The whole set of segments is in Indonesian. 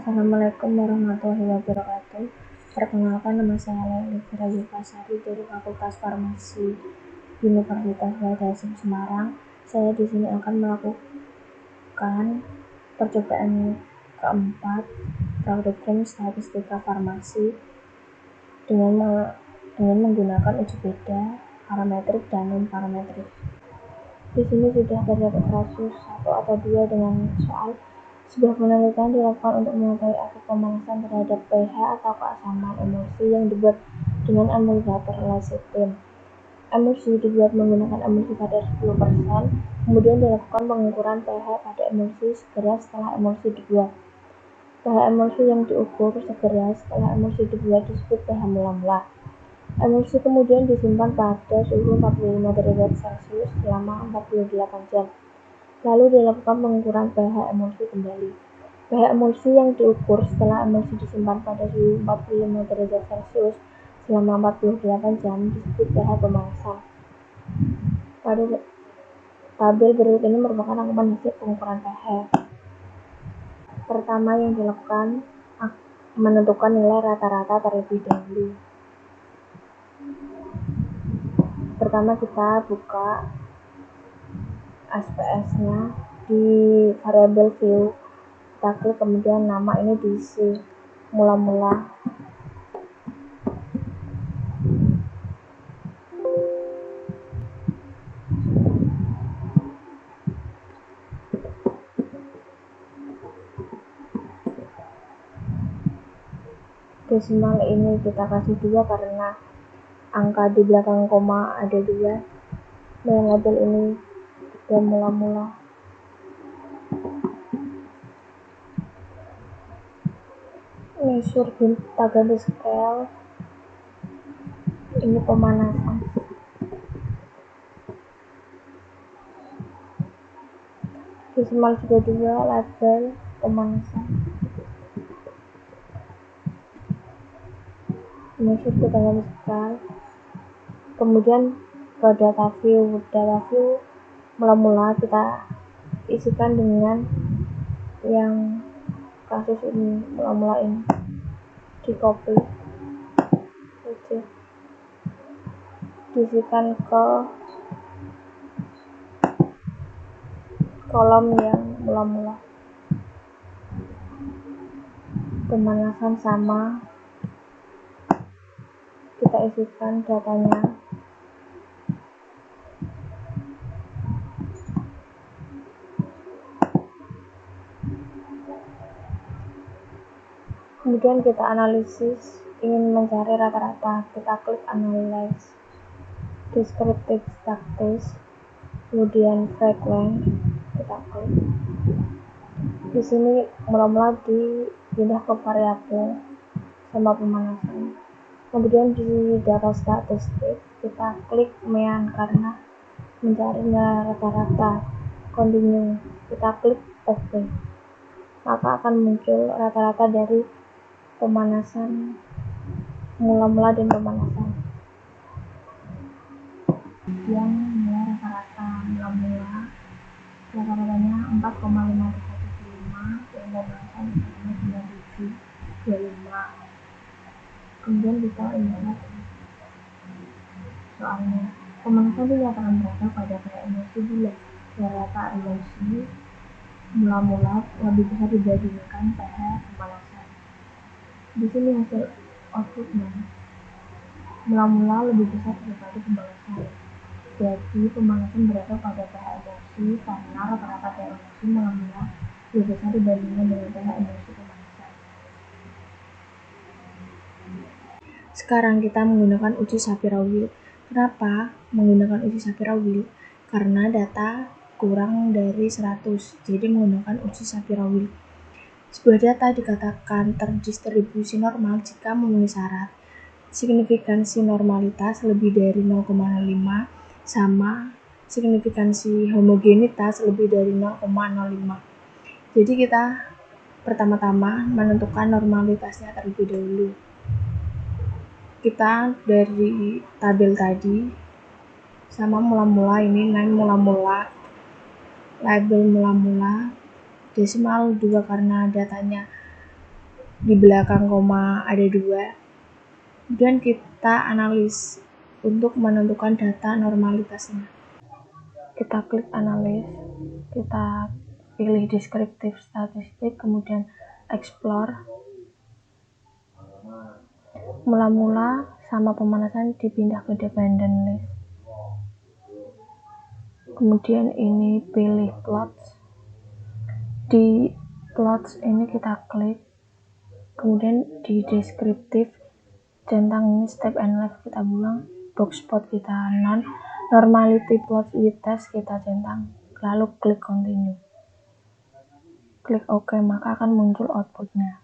Assalamualaikum warahmatullahi wabarakatuh. Perkenalkan, nama saya Lely Firayupasari dari Fakultas Farmasi Universitas Gadjah Semarang. Saya di sini akan melakukan percobaan keempat praktikum statistika farmasi dengan menggunakan uji beda parametrik dan non parametrik. Di sini sudah terdapat kasus 1 atau 2 dengan soal sebuah penelitian dilakukan untuk mengetahui efek pemanasan terhadap pH atau keasaman emulsi yang dibuat dengan emulgator lecitin. Emulsi dibuat menggunakan emulsi kadar 10%, kemudian dilakukan pengukuran pH pada emulsi segera setelah emulsi dibuat. pH emulsi yang diukur segera setelah emulsi dibuat disebut pH mula-mula. Emulsi kemudian disimpan pada suhu 45 derajat Celcius selama 48 jam. Lalu dilakukan pengukuran pH emulsi kembali. pH emulsi yang diukur setelah emulsi disimpan pada suhu 45 derajat Celcius selama 48 jam disebut pH pemanasan. Pada tabel berikut ini merupakan rangkuman hasil pengukuran pH. Pertama yang dilakukan menentukan nilai rata-rata terlebih dahulu. Pertama kita buka SPS-nya di variabel view, kita klik, kemudian nama ini diisi mula-mula. Desimal ini kita kasih 2 karena angka di belakang koma ada 2. Dan label ini juga mula-mula. Measure kita ganti scale, ini pemanasan. Desimal juga 2, label pemanasan. Measure kita ganti scale, kemudian ke data view mula-mula kita isikan dengan yang kasus ini, mula-mula ini di copy saja, diisikan ke kolom yang mula-mula. Pemanasan sama, kita isikan datanya. Kemudian kita analisis, ingin mencari rata-rata, kita klik analyze, descriptive statis, kemudian frequent, kita klik. Di sini mula-mula dipindah ke variabel sama pemanasan. Kemudian di data statistik kita klik mean karena mencari nilai rata-rata. Continue, kita klik OK. Maka akan muncul rata-rata dari pemanasan mula-mula dan pemanasan. Yang nilai rata-rata mula-mula rata-ratanya 4,5375 dan pemanasan 9725. Kemudian kita lihat soalnya. Pemanasan dinyatakan berada pada pH emulsi bila rata emulsi mula-mula lebih besar dibandingkan pH pemanasan. Di sini hasil outputnya mula-mula lebih besar daripada pemanasan. Jadi pemanasan berada pada pH emulsi karena rata-rata pH emulsi mula-mula lebih besar dibandingkan dengan pH emulsi pemanasan. Sekarang kita menggunakan uji Shapiro-Wilk. Kenapa menggunakan uji Shapiro-Wilk? Karena data kurang dari 100, jadi menggunakan uji Shapiro-Wilk. Sebuah data dikatakan terdistribusi normal jika memenuhi syarat. Signifikansi normalitas lebih dari 0,05 sama signifikansi homogenitas lebih dari 0,05. Jadi kita pertama-tama menentukan normalitasnya terlebih dahulu. Kita dari tabel tadi sama mula-mula ini, name mula-mula, label mula-mula, desimal 2 karena datanya di belakang koma ada 2. Kemudian kita analis untuk menentukan data normalitasnya. Kita klik analis, kita pilih deskriptif statistik, kemudian explore. Mula-mula sama pemanasan dipindah ke dependent list. Kemudian ini pilih plots. Di plots ini kita klik, kemudian di deskriptif centang ini step and left kita buang, box plot kita non, normality plot with test kita centang, lalu klik continue. Klik OK, maka akan muncul outputnya.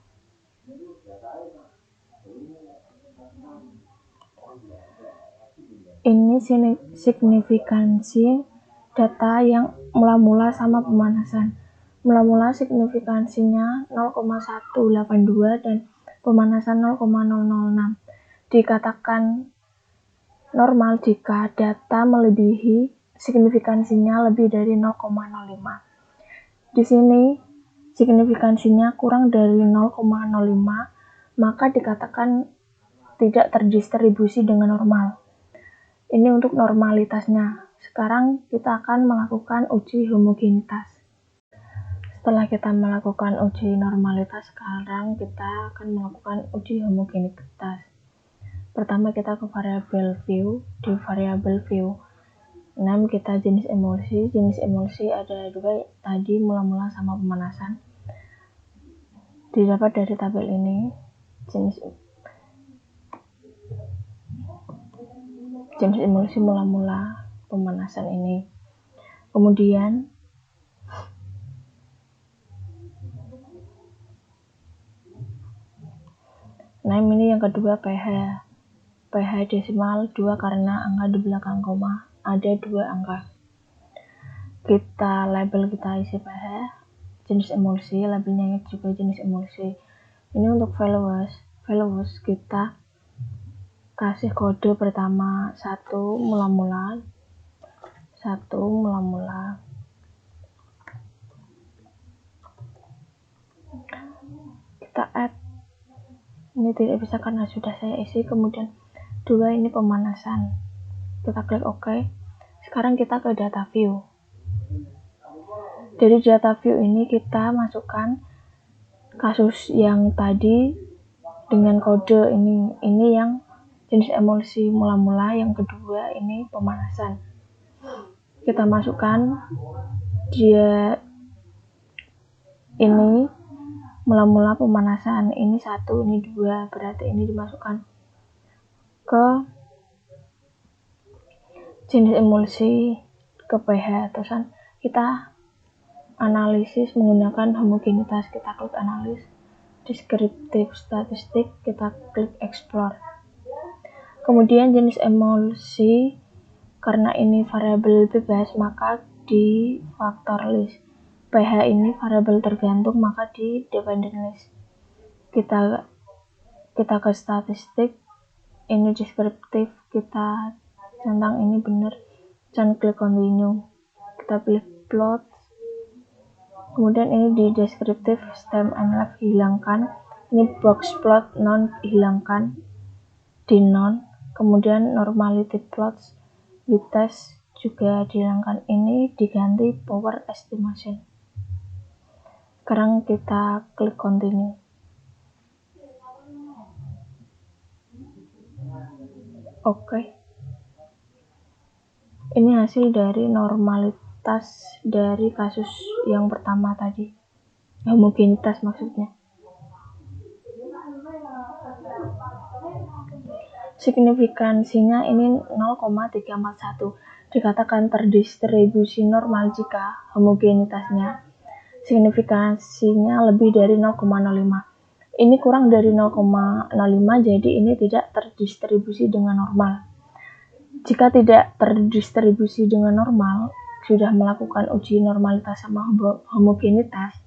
Ini signifikansi data yang mula-mula sama pemanasan. Mula-mula signifikansinya 0,182 dan pemanasan 0,006. Dikatakan normal jika data melebihi signifikansinya lebih dari 0,05. Di sini signifikansinya kurang dari 0,05, maka dikatakan tidak terdistribusi dengan normal. Ini untuk normalitasnya. Sekarang kita akan melakukan uji homogenitas. Setelah kita melakukan uji normalitas, sekarang kita akan melakukan uji homogenitas. Pertama kita ke variabel view. Di variabel view name kita jenis emulsi. Jenis emulsi ada 2 tadi, mula-mula sama pemanasan. Didapat dari tabel ini. Jenis emulsi mula-mula pemanasan ini. Kemudian name ini yang kedua pH desimal 2 karena angka di belakang koma ada 2 angka. Kita label, kita isi pH jenis emulsi, labelnya juga jenis emulsi. Ini untuk values kita kasih kode pertama 1 mula-mula. Kita add, ini tidak bisa karena sudah saya isi. Kemudian 2 ini pemanasan, kita klik OK. Sekarang kita ke data view. Dari data view ini kita masukkan kasus yang tadi dengan kode ini yang jenis emulsi mula-mula, yang kedua ini pemanasan. Kita masukkan dia ini mula-mula pemanasan, ini 1, ini 2, berarti ini dimasukkan ke jenis emulsi, ke pH. Terus kita analisis menggunakan homogenitas. Kita klik analis, deskriptif statistik, kita klik explore. Kemudian jenis emulsi, karena ini variabel bebas maka di faktor list. pH ini variabel tergantung maka di dependent list. Kita ke statistik, ini deskriptif, kita centang ini benar, dan klik continue. Kita pilih plot, kemudian ini di deskriptif stem and left hilangkan, ini box plot non hilangkan, di non. Kemudian normality plots with test juga dihilangkan, ini diganti power estimation. Sekarang kita klik continue. Oke. Ini hasil dari normalitas dari kasus yang pertama tadi, homogenitas maksudnya. Signifikansinya ini 0,341. Dikatakan terdistribusi normal jika homogenitasnya signifikansinya lebih dari 0,05. Ini kurang dari 0,05, jadi ini tidak terdistribusi dengan normal. Jika tidak terdistribusi dengan normal, sudah melakukan uji normalitas sama homogenitas,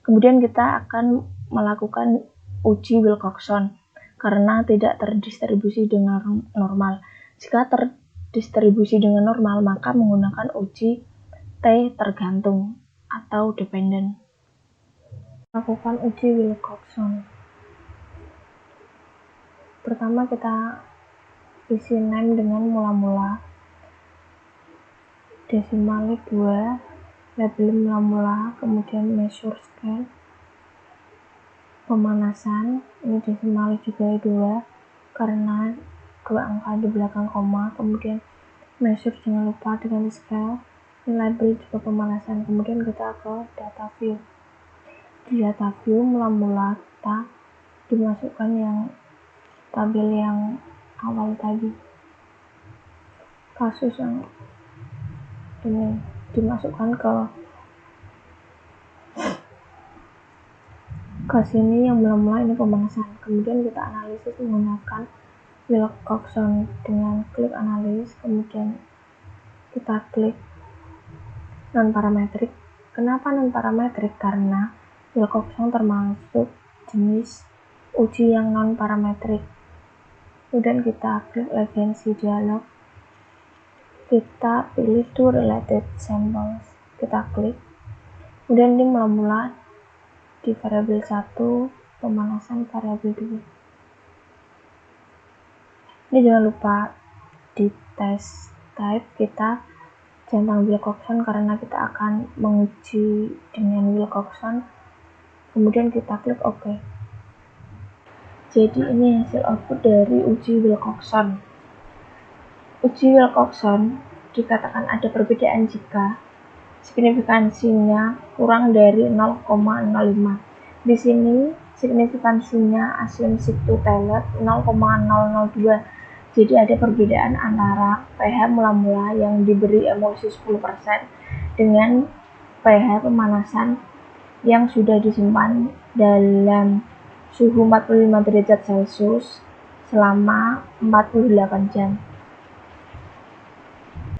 kemudian kita akan melakukan uji Wilcoxon karena tidak terdistribusi dengan normal. Jika terdistribusi dengan normal, maka menggunakan uji T tergantung atau dependent. Lakukan uji Wilcoxon. pertama kita isi name dengan mula-mula, desimalnya 2, label mula-mula, kemudian measure scale, pemanasan, ini desimalnya juga 2 karena 2 angka di belakang koma, kemudian measure jangan lupa dengan scale, label juga pemanasan. Kemudian kita ke data view. Di data view mula-mula kita dimasukkan yang tabel yang awal tadi, kasus yang ini dimasukkan ke sini, yang mula-mula ini pemanasan. Kemudian kita analisis menggunakan Wilcoxon dengan klik analis, kemudian kita klik non parametrik. Kenapa non parametrik? Karena Wilcoxon termasuk jenis uji yang non parametrik. Kemudian kita klik legacy dialog, kita pilih to related samples, kita klik. Kemudian ini mula-mula di variabel 1, pemanasan variabel 2. Ini jangan lupa di test type kita centang Wilcoxon karena kita akan menguji dengan Wilcoxon. Kemudian kita klik OK. Jadi ini hasil output dari uji Wilcoxon. Uji Wilcoxon dikatakan ada perbedaan jika signifikansinya kurang dari 0,05. Di sini signifikansinya assumption to telet 0,002. Jadi ada perbedaan antara pH mula-mula yang diberi emulsi 10% dengan pH pemanasan yang sudah disimpan dalam suhu 45 derajat Celcius selama 48 jam.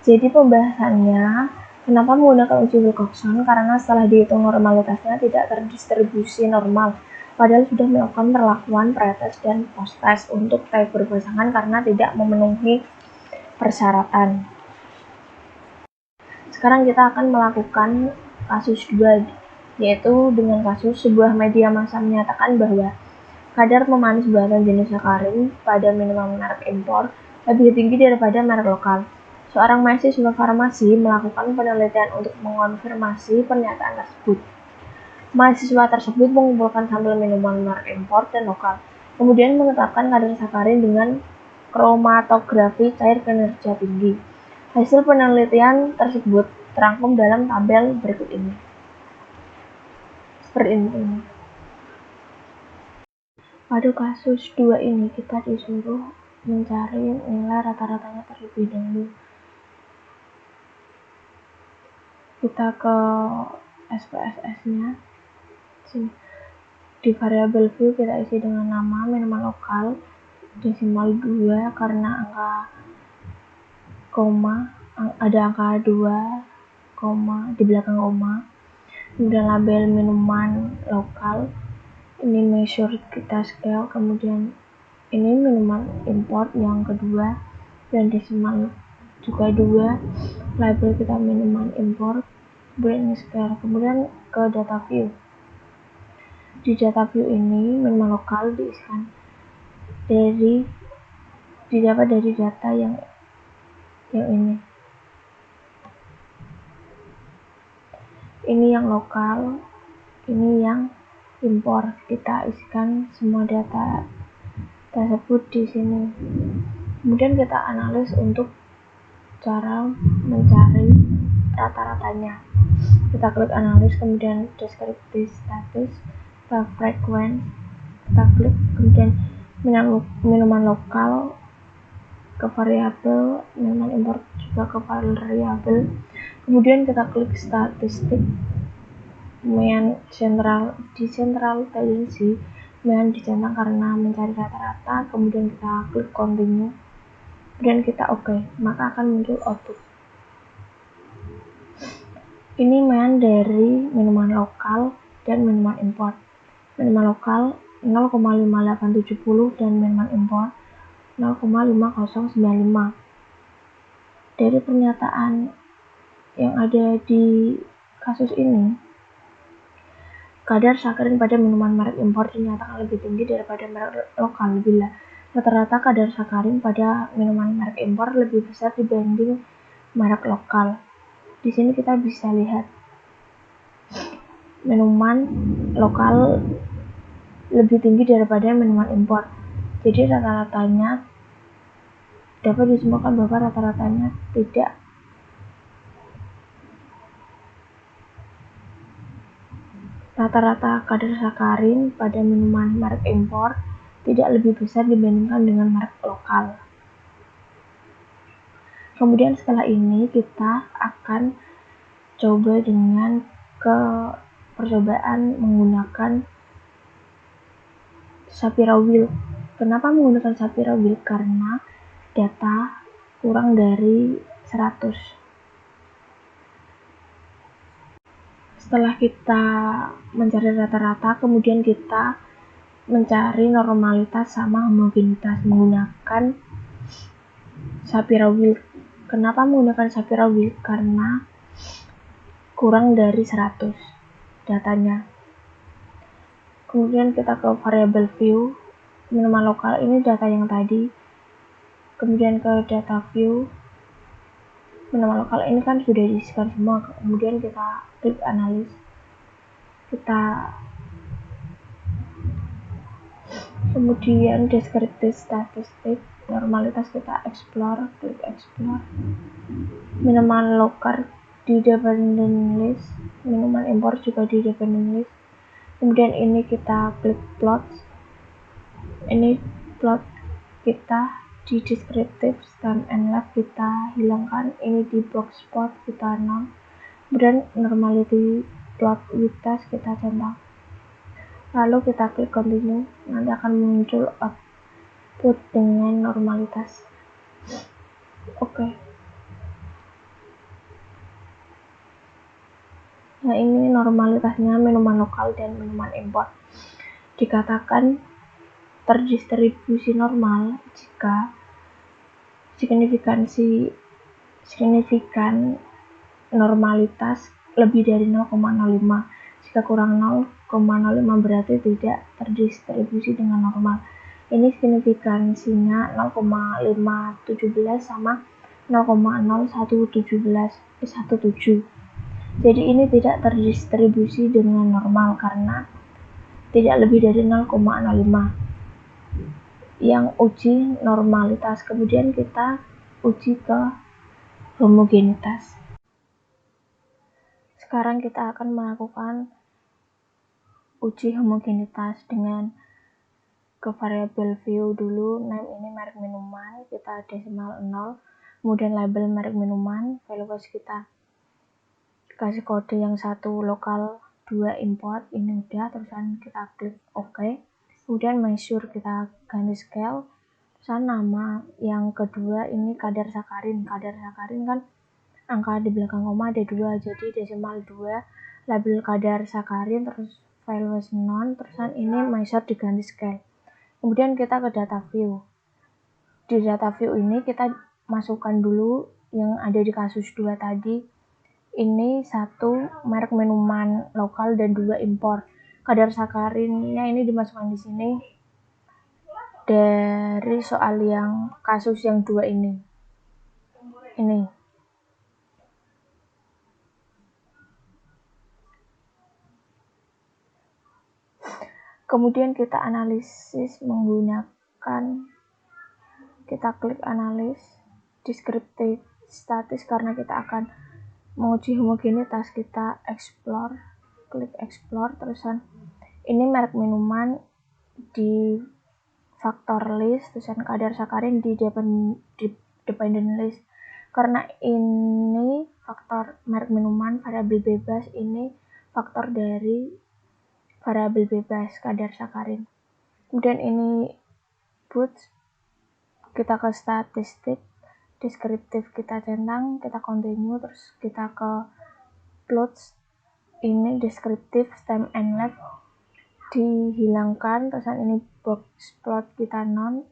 Jadi pembahasannya, kenapa menggunakan uji Wilcoxon? Karena setelah dihitung normalitasnya tidak terdistribusi normal, padahal sudah melakukan perlakuan pretest dan post-test untuk type berpasangan karena tidak memenuhi persyaratan. Sekarang kita akan melakukan kasus 2, yaitu dengan kasus sebuah media massa menyatakan bahwa kadar pemanis buatan jenis sakarin pada minuman merek impor lebih tinggi daripada merek lokal. Seorang mahasiswa farmasi melakukan penelitian untuk mengonfirmasi pernyataan tersebut. Mahasiswa tersebut mengumpulkan sampel minuman merek impor dan lokal, kemudian menetapkan kadar sakarin dengan kromatografi cair kinerja tinggi. Hasil penelitian tersebut terangkum dalam tabel berikut ini. Seperti ini. Pada kasus 2 ini kita disuruh mencari nilai rata-ratanya terlebih dahulu. Kita ke SPSS-nya. Di variabel view kita isi dengan nama minuman lokal, desimal 2 karena angka koma, ada angka 2, koma di belakang koma. Kemudian label minuman lokal, ini measure kita scale, kemudian ini minuman import yang kedua, dan desimal juga 2, label kita minuman import, brand scale. Kemudian ke data view. Di data view ini minuman lokal diisikan didapat dari data yang ini yang lokal, ini yang impor. Kita isikan semua data tersebut di sini. Kemudian kita analis untuk cara mencari rata-ratanya. Kita klik analis, kemudian descriptive status, kita frequent, kita klik, kemudian minuman lokal ke variabel, minuman impor juga ke variabel. Kemudian kita klik statistik, kemudian di central tendency, kemudian dicentang karena mencari rata-rata. Kemudian kita klik continue, kemudian kita OK, maka akan muncul output. Ini main dari minuman lokal dan minuman import. Minuman lokal 0,5870 dan minuman import 0,5095. Dari pernyataan yang ada di kasus ini, kadar sakarin pada minuman merek impor dinyatakan lebih tinggi daripada merek lokal bila Rata-rata kadar sakarin pada minuman merek impor lebih besar dibanding merek lokal. Di sini kita bisa lihat minuman lokal lebih tinggi daripada minuman impor. Jadi rata-ratanya dapat disimpulkan bahwa rata-ratanya tidak rata-rata kadar sakarin pada minuman merek impor tidak lebih besar dibandingkan dengan merek lokal. Kemudian setelah ini kita akan coba dengan percobaan menggunakan Shapira Wheel. Kenapa menggunakan Shapira Wheel? Karena data kurang dari 100. Setelah kita mencari rata-rata, kemudian kita mencari normalitas sama homogenitas menggunakan Shapira Wheel. Kenapa menggunakan Shapira Wheel? Karena kurang dari 100 datanya. Kemudian kita ke variable view, minuman lokal ini data yang tadi. Kemudian ke data view, minuman lokal ini kan sudah diisikan semua. Kemudian kita klik analis. Kemudian deskriptif statistik, normalitas kita explore, klik explore. Minuman lokal di dependent list, minuman impor juga di dependent list. Kemudian ini kita klik plot. Ini plot kita di deskriptif time and left kita hilangkan, ini di box spot kita non. Kemudian normality plot with test kita centang. Lalu kita klik continue, nanti akan muncul output dengan normalitas. Oke. Nah, ini normalitasnya minuman lokal dan minuman impor. Dikatakan terdistribusi normal jika signifikan normalitas lebih dari 0,05. Jika kurang 0,05 berarti tidak terdistribusi dengan normal. Ini signifikansinya 0,517 sama 0,0117. Jadi ini tidak terdistribusi dengan normal karena tidak lebih dari 0,05. Yang uji normalitas, kemudian kita uji ke homogenitas. Sekarang kita akan melakukan uji homogenitas dengan ke variable view dulu, name ini merek minuman, kita desimal 0, kemudian label merek minuman, values kita kasih kode yang satu lokal, 2 import, ini udah, terusan kita klik OK. Kemudian measure kita ganti scale, terusan nama yang kedua ini kadar sakarin kan angka di belakang koma ada 2, jadi desimal 2, label kadar sakarin, terus values non, terusan ini measure diganti scale. Kemudian kita ke data view. Di data view ini kita masukkan dulu yang ada di kasus 2 tadi. Ini 1 merek minuman lokal dan 2 impor. Kadar sakarinnya ini dimasukkan di sini dari soal yang kasus yang 2 ini. Kemudian kita analisis menggunakan, kita klik analis, deskriptif statis karena kita akan menguji homogenitas, kita explore, klik explore, terusan ini merek minuman di faktor list, terusan kadar sakarin di dependent list. Karena ini faktor merek minuman variabel bebas, ini faktor dari variabel bebas kadar sakarin. Kemudian ini puts, kita ke statistik, deskriptif kita centang, kita continue, terus kita ke plots, ini deskriptif time and left dihilangkan, terusan ini box plot kita non,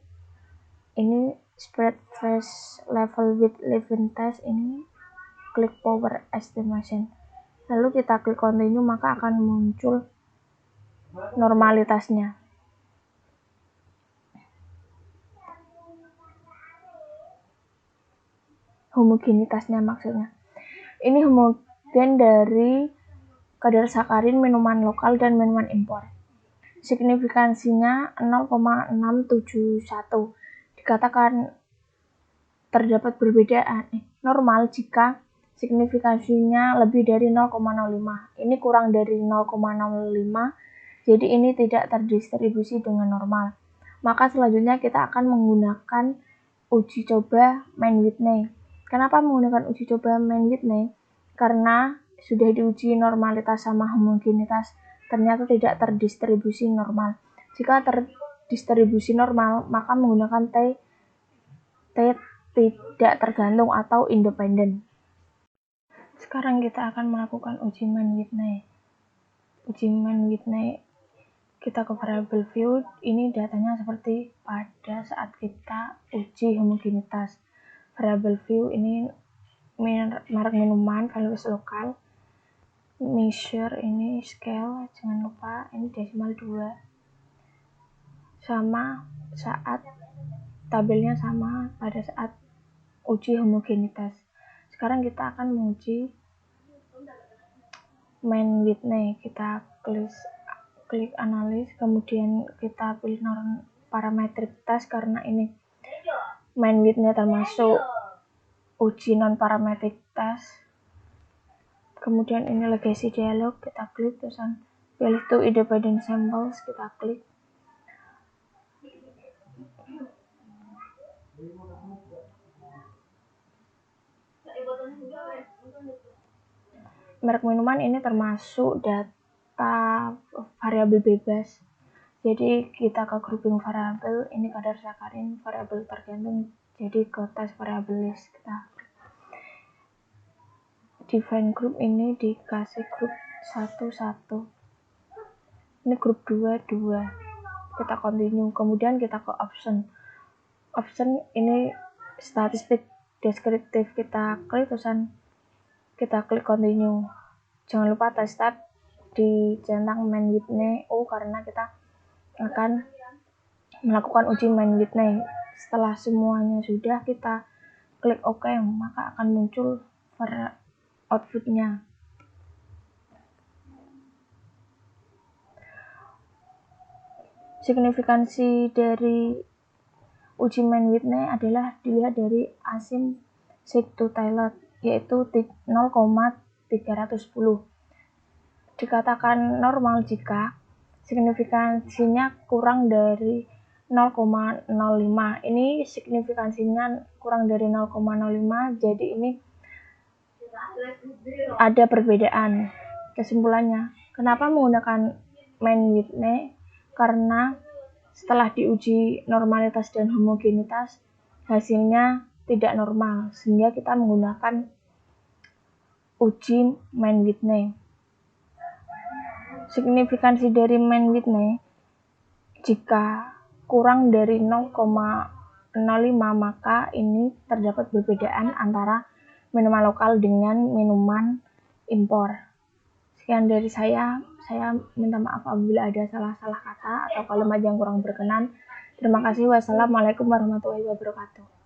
ini spread phase level with living test, ini klik power estimation. Lalu kita klik continue, maka akan muncul normalitasnya. homogenitasnya maksudnya. Ini homogen dari kadar sakarin minuman lokal dan minuman impor. Signifikansinya 0,671. Dikatakan terdapat perbedaan normal jika signifikansinya lebih dari 0,05. Ini kurang dari 0,05, jadi ini tidak terdistribusi dengan normal. Maka selanjutnya kita akan menggunakan uji coba Mann-Whitney. Kenapa menggunakan uji coba Mann-Whitney? Karena sudah diuji normalitas sama homogenitas, ternyata tidak terdistribusi normal. Jika terdistribusi normal, maka menggunakan T tidak tergantung atau independen. Sekarang kita akan melakukan uji Mann-Whitney. Uji Mann-Whitney, kita ke variable view. Ini datanya seperti pada saat kita uji homogenitas. Variable view ini merek minuman, values lokal, measure ini scale, jangan lupa ini desimal 2. Sama saat tabelnya sama pada saat uji homogenitas. Sekarang kita akan menguji Mann-Whitney. Kita klik analis, kemudian kita pilih parametric test karena ini Mann-Whitney termasuk uji non parametric test. Kemudian ini legacy dialog, kita klik, terusan pilih to independent samples, kita klik. Merek minuman ini termasuk data variabel bebas. Jadi kita ke grouping variabel, ini kadar sakarin, variabel tergantung, jadi ke tes variabel list. Kita define group ini dikasih grup 1. Ini grup 2. Kita continue, kemudian kita ke option ini statistik deskriptif, kita klik, terusan kita klik continue. Jangan lupa test tab dicentang Mann-Whitney karena kita akan melakukan uji Mann-Whitney. Setelah semuanya sudah, kita klik OK, maka akan muncul outputnya. Signifikansi dari uji Mann-Whitney adalah dilihat dari asymptotic yaitu 0,310. Dikatakan normal jika signifikansinya kurang dari 0,05. Ini signifikansinya kurang dari 0,05, jadi ini ada perbedaan. Kesimpulannya, kenapa menggunakan Mann-Whitney? Karena setelah diuji normalitas dan homogenitas, hasilnya tidak normal, sehingga kita menggunakan uji Mann-Whitney. Signifikansi dari Mann-Whitney, jika kurang dari 0,05, maka ini terdapat perbedaan antara minuman lokal dengan minuman impor. Sekian dari saya minta maaf apabila ada salah-salah kata atau kalimat yang kurang berkenan. Terima kasih. Wassalamualaikum warahmatullahi wabarakatuh.